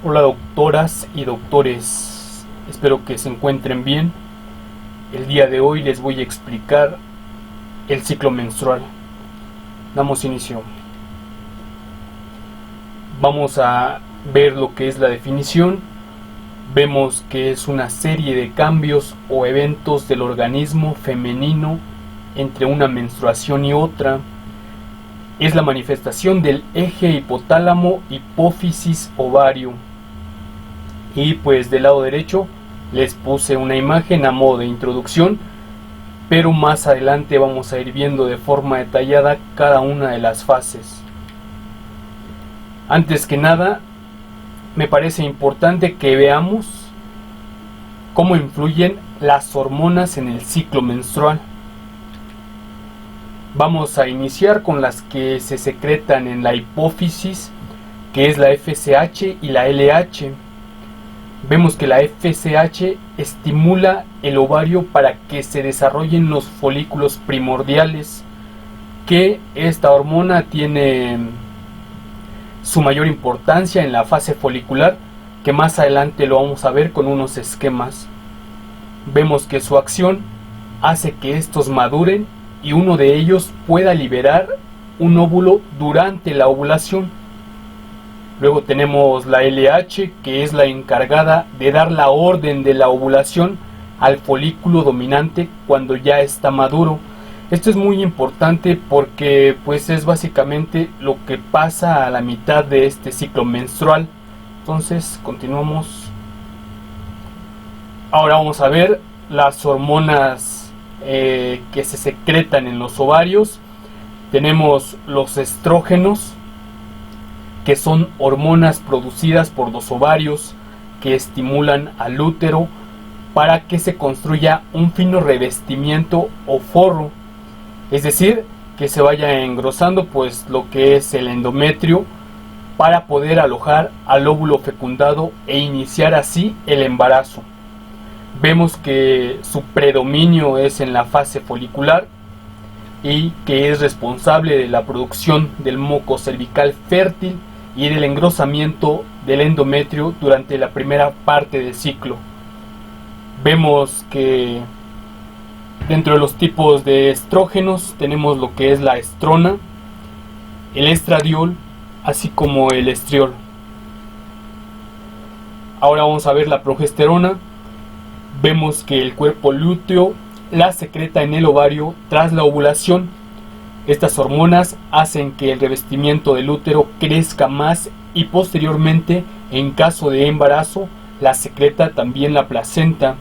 Hola doctoras y doctores, espero que se encuentren bien. El día de hoy les voy a explicar el ciclo menstrual. Damos inicio. Vamos a ver lo que es la definición. Vemos que es una serie de cambios o eventos del organismo femenino entre una menstruación y otra. Es la manifestación del eje hipotálamo, hipófisis, ovario. Y pues del lado derecho les puse una imagen a modo de introducción, pero más adelante vamos a ir viendo de forma detallada cada una de las fases. Antes que nada, me parece importante que veamos cómo influyen las hormonas en el ciclo menstrual. Vamos a iniciar con las que se secretan en la hipófisis, que es la FSH y la LH. Vemos que la FSH estimula el ovario para que se desarrollen los folículos primordiales, que esta hormona tiene su mayor importancia en la fase folicular, que más adelante lo vamos a ver con unos esquemas. Vemos que su acción hace que estos maduren y uno de ellos pueda liberar un óvulo durante la ovulación. Luego tenemos la LH, que es la encargada de dar la orden de la ovulación al folículo dominante cuando ya está maduro. Esto es muy importante porque pues es básicamente lo que pasa a la mitad de este ciclo menstrual. Entonces continuamos. Ahora vamos a ver las hormonas que se secretan en los ovarios. Tenemos los estrógenos, que son hormonas producidas por los ovarios que estimulan al útero para que se construya un fino revestimiento o forro, es decir, que se vaya engrosando pues lo que es el endometrio para poder alojar al óvulo fecundado e iniciar así el embarazo. Vemos que su predominio es en la fase folicular y que es responsable de la producción del moco cervical fértil y del engrosamiento del endometrio durante la primera parte del ciclo. Vemos que dentro de los tipos de estrógenos tenemos lo que es la estrona, el estradiol, así como el estriol. Ahora vamos a ver la progesterona. Vemos que el cuerpo lúteo la secreta en el ovario tras la ovulación. Estas hormonas hacen que el revestimiento del útero crezca más y posteriormente, en caso de embarazo, la secreta también la placenta.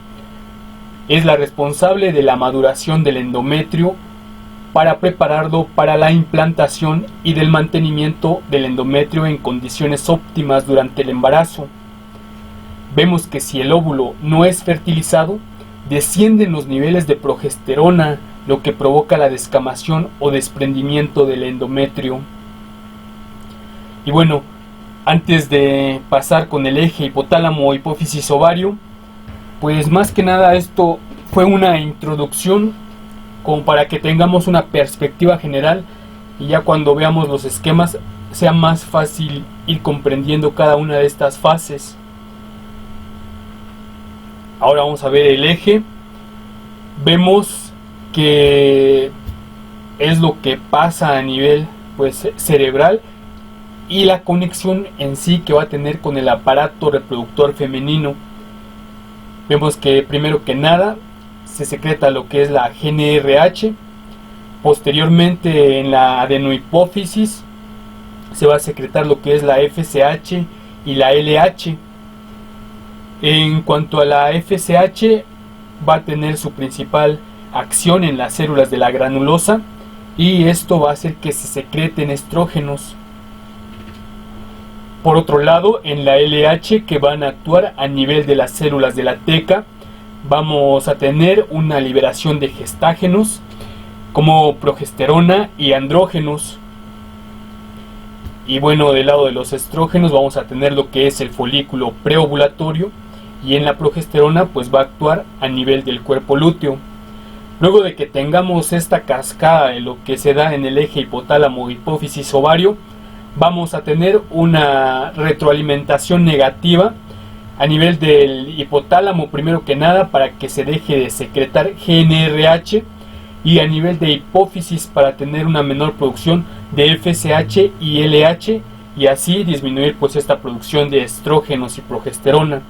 Es la responsable de la maduración del endometrio para prepararlo para la implantación y del mantenimiento del endometrio en condiciones óptimas durante el embarazo. Vemos que si el óvulo no es fertilizado, descienden los niveles de progesterona, lo que provoca la descamación o desprendimiento del endometrio. Y bueno, antes de pasar con el eje hipotálamo, hipófisis, ovario, pues más que nada esto fue una introducción como para que tengamos una perspectiva general y ya cuando veamos los esquemas sea más fácil ir comprendiendo cada una de estas fases. Ahora vamos a ver el eje. Vemos que es lo que pasa a nivel pues cerebral y la conexión en sí que va a tener con el aparato reproductor femenino. Vemos que primero que nada se secreta lo que es la GnRH, posteriormente en la adenohipófisis se va a secretar lo que es la FSH y la LH. En cuanto a la FSH, va a tener su principal acción en las células de la granulosa y esto va a hacer que se secreten estrógenos. Por otro lado, en la LH, que van a actuar a nivel de las células de la teca, vamos a tener una liberación de gestágenos como progesterona y andrógenos. Y bueno, del lado de los estrógenos vamos a tener lo que es el folículo preovulatorio y en la progesterona pues va a actuar a nivel del cuerpo lúteo. Luego de que tengamos esta cascada de lo que se da en el eje hipotálamo, hipófisis, ovario, vamos a tener una retroalimentación negativa a nivel del hipotálamo, primero que nada, para que se deje de secretar GnRH, y a nivel de hipófisis para tener una menor producción de FSH y LH, y así disminuir pues esta producción de estrógenos y progesterona.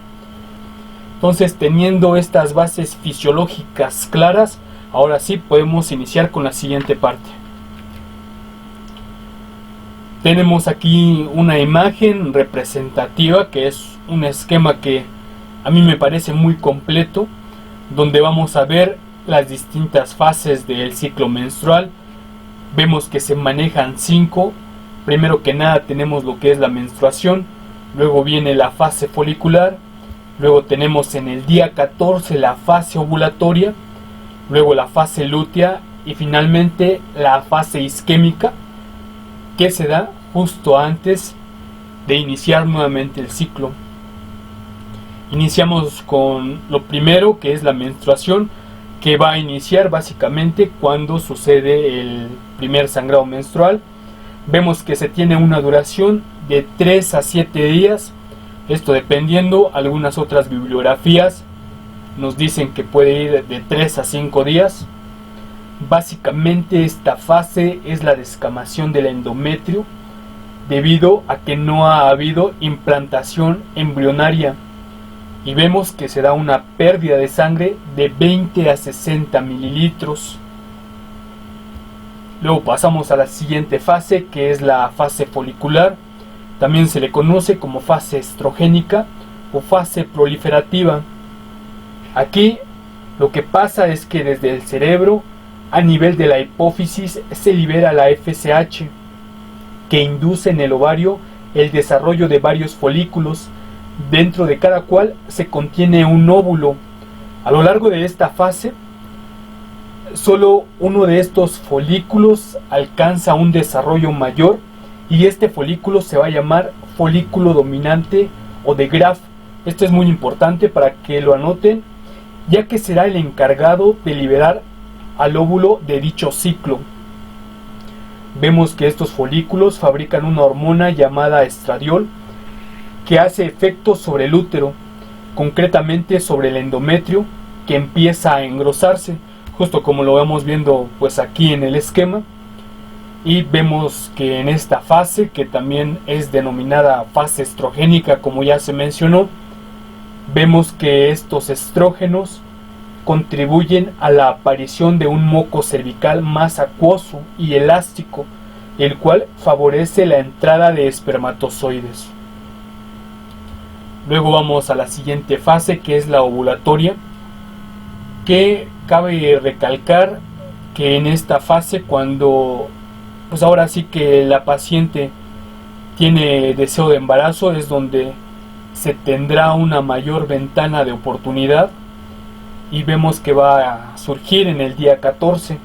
Entonces, teniendo estas bases fisiológicas claras, ahora sí podemos iniciar con la siguiente parte. Tenemos aquí una imagen representativa, que es un esquema que a mí me parece muy completo, donde vamos a ver las distintas fases del ciclo menstrual. Vemos que se manejan 5. Primero que nada tenemos lo que es la menstruación, luego viene la fase folicular, luego tenemos en el día 14 la fase ovulatoria, luego la fase lútea y finalmente la fase isquémica, que se da justo antes de iniciar nuevamente el ciclo. Iniciamos con lo primero, que es la menstruación, que va a iniciar básicamente cuando sucede el primer sangrado menstrual. Vemos que se tiene una duración de 3 a 7 días, esto dependiendo. Algunas otras bibliografías nos dicen que puede ir de 3 a 5 días. Básicamente esta fase es la descamación del endometrio, debido a que no ha habido implantación embrionaria, y vemos que se da una pérdida de sangre de 20 a 60 mililitros. Luego pasamos a la siguiente fase, que es la fase folicular. También se le conoce como fase estrogénica o fase proliferativa. Aquí lo que pasa es que desde el cerebro, a nivel de la hipófisis, se libera la FSH, que induce en el ovario el desarrollo de varios folículos, dentro de cada cual se contiene un óvulo. A lo largo de esta fase, solo uno de estos folículos alcanza un desarrollo mayor, y este folículo se va a llamar folículo dominante o de Graf. Esto es muy importante para que lo anoten, ya que será el encargado de liberar al óvulo de dicho ciclo. Vemos que estos folículos fabrican una hormona llamada estradiol, que hace efecto sobre el útero, concretamente sobre el endometrio, que empieza a engrosarse, justo como lo vamos viendo pues aquí en el esquema. Y vemos que en esta fase, que también es denominada fase estrogénica, como ya se mencionó, vemos que estos estrógenos contribuyen a la aparición de un moco cervical más acuoso y elástico, el cual favorece la entrada de espermatozoides. Luego vamos a la siguiente fase, que es la ovulatoria, que cabe recalcar que en esta fase, cuando pues ahora sí que la paciente tiene deseo de embarazo, es donde se tendrá una mayor ventana de oportunidad, y vemos que va a surgir en el día 14.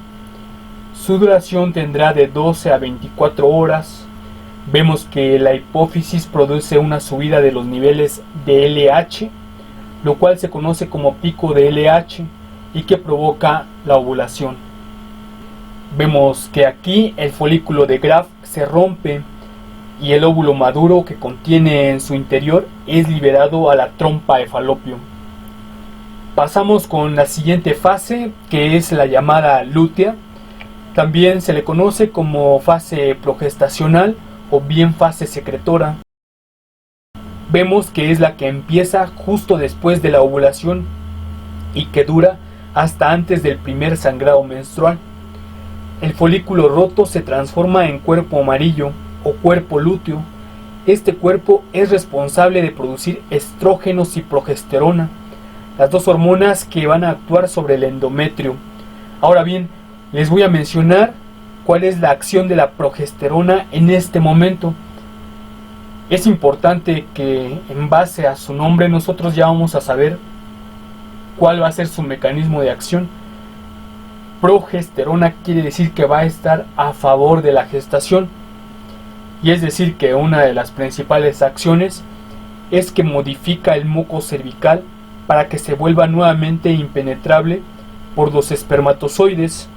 Su duración tendrá de 12 a 24 horas. Vemos que la hipófisis produce una subida de los niveles de LH, lo cual se conoce como pico de LH, y que provoca la ovulación. Vemos que aquí el folículo de Graf se rompe y el óvulo maduro que contiene en su interior es liberado a la trompa de Falopio. Pasamos con la siguiente fase, que es la llamada lútea. También se le conoce como fase progestacional o bien fase secretora. Vemos que es la que empieza justo después de la ovulación y que dura hasta antes del primer sangrado menstrual. El folículo roto se transforma en cuerpo amarillo o cuerpo lúteo. Este cuerpo es responsable de producir estrógenos y progesterona, las dos hormonas que van a actuar sobre el endometrio. Ahora bien, les voy a mencionar cuál es la acción de la progesterona en este momento. Es importante que en base a su nombre nosotros ya vamos a saber cuál va a ser su mecanismo de acción. Progesterona quiere decir que va a estar a favor de la gestación, y es decir que una de las principales acciones es que modifica el moco cervical para que se vuelva nuevamente impenetrable por los espermatozoides.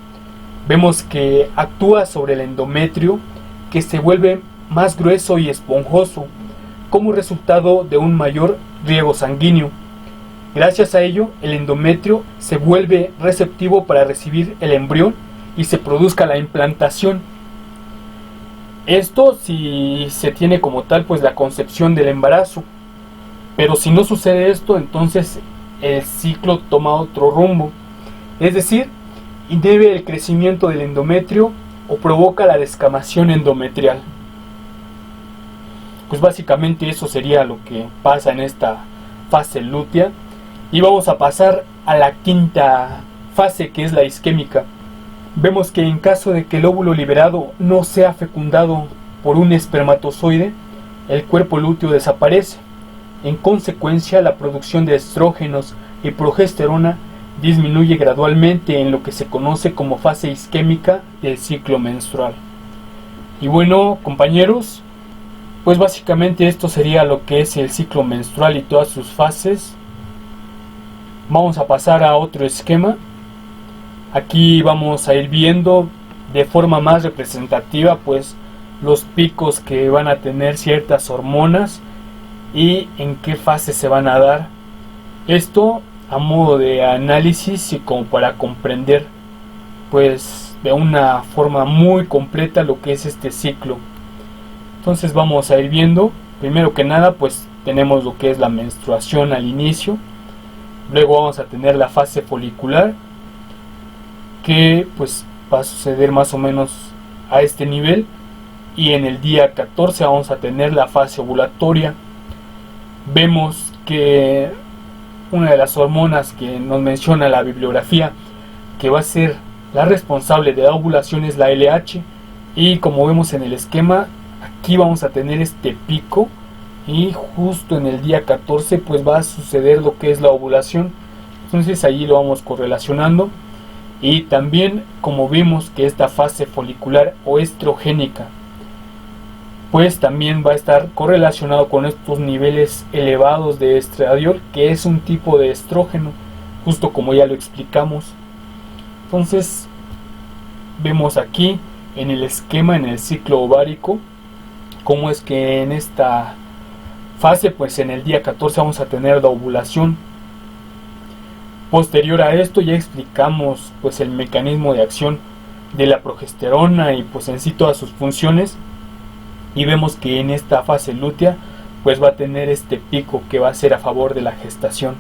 Vemos que actúa sobre el endometrio, que se vuelve más grueso y esponjoso, como resultado de un mayor riego sanguíneo. Gracias a ello, el endometrio se vuelve receptivo para recibir el embrión y se produzca la implantación. Esto si se tiene como tal pues la concepción del embarazo. Pero si no sucede esto, entonces el ciclo toma otro rumbo. Es decir, inhibe el crecimiento del endometrio o provoca la descamación endometrial. Pues básicamente eso sería lo que pasa en esta fase lútea. Y vamos a pasar a la quinta fase, que es la isquémica. Vemos que en caso de que el óvulo liberado no sea fecundado por un espermatozoide, el cuerpo lúteo desaparece. En consecuencia, la producción de estrógenos y progesterona disminuye gradualmente en lo que se conoce como fase isquémica del ciclo menstrual. Y bueno, compañeros, pues básicamente esto sería lo que es el ciclo menstrual y todas sus fases. Vamos a pasar a otro esquema. Aquí vamos a ir viendo de forma más representativa pues los picos que van a tener ciertas hormonas y en qué fase se van a dar. Esto a modo de análisis y como para comprender pues de una forma muy completa lo que es este ciclo. Entonces vamos a ir viendo, primero que nada pues tenemos lo que es la menstruación al inicio. Luego vamos a tener la fase folicular, que pues va a suceder más o menos a este nivel. Y en el día 14 vamos a tener la fase ovulatoria. Vemos que una de las hormonas que nos menciona la bibliografía, que va a ser la responsable de la ovulación, es la LH. Y como vemos en el esquema, aquí vamos a tener este pico. Y justo en el día 14 pues va a suceder lo que es la ovulación. Entonces allí lo vamos correlacionando. Y también como vimos que esta fase folicular o estrogénica pues también va a estar correlacionado con estos niveles elevados de estradiol, que es un tipo de estrógeno, justo como ya lo explicamos. Entonces vemos aquí en el esquema, en el ciclo ovárico, cómo es que en esta fase pues en el día 14 vamos a tener la ovulación. Posterior a esto ya explicamos pues el mecanismo de acción de la progesterona y pues en sí todas sus funciones, y vemos que en esta fase lútea pues va a tener este pico que va a ser a favor de la gestación.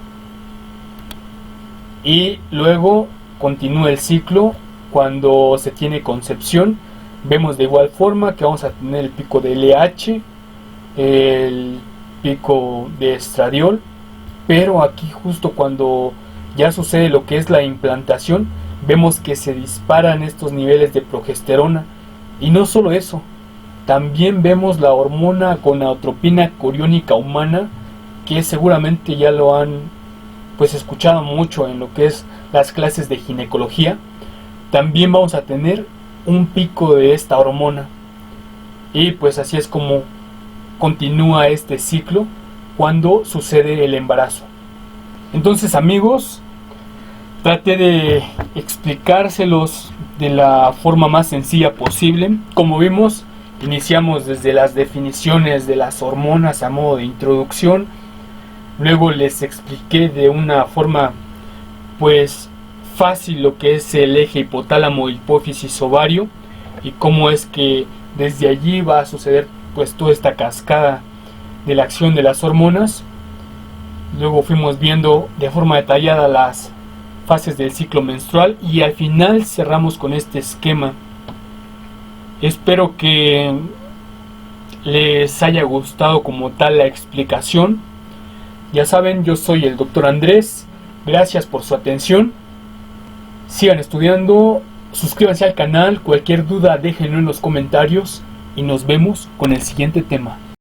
Y luego continúa el ciclo cuando se tiene concepción. Vemos de igual forma que vamos a tener el pico de LH, el pico de estradiol, pero aquí justo cuando ya sucede lo que es la implantación, vemos que se disparan estos niveles de progesterona. Y no solo eso, también vemos la hormona gonadotropina coriónica humana, que seguramente ya lo han pues escuchado mucho en lo que es las clases de ginecología. También vamos a tener un pico de esta hormona. Y pues así es como continúa este ciclo cuando sucede el embarazo. Entonces, amigos, traté de explicárselos de la forma más sencilla posible. Como vimos, iniciamos desde las definiciones de las hormonas a modo de introducción. Luego les expliqué de una forma pues fácil lo que es el eje hipotálamo, hipófisis, ovario, y cómo es que desde allí va a suceder pues toda esta cascada de la acción de las hormonas. Luego fuimos viendo de forma detallada las fases del ciclo menstrual y al final cerramos con este esquema. Espero que les haya gustado como tal la explicación. Ya saben, yo soy el Dr. Andrés. Gracias por su atención. Sigan estudiando, suscríbanse al canal, cualquier duda déjenlo en los comentarios y nos vemos con el siguiente tema.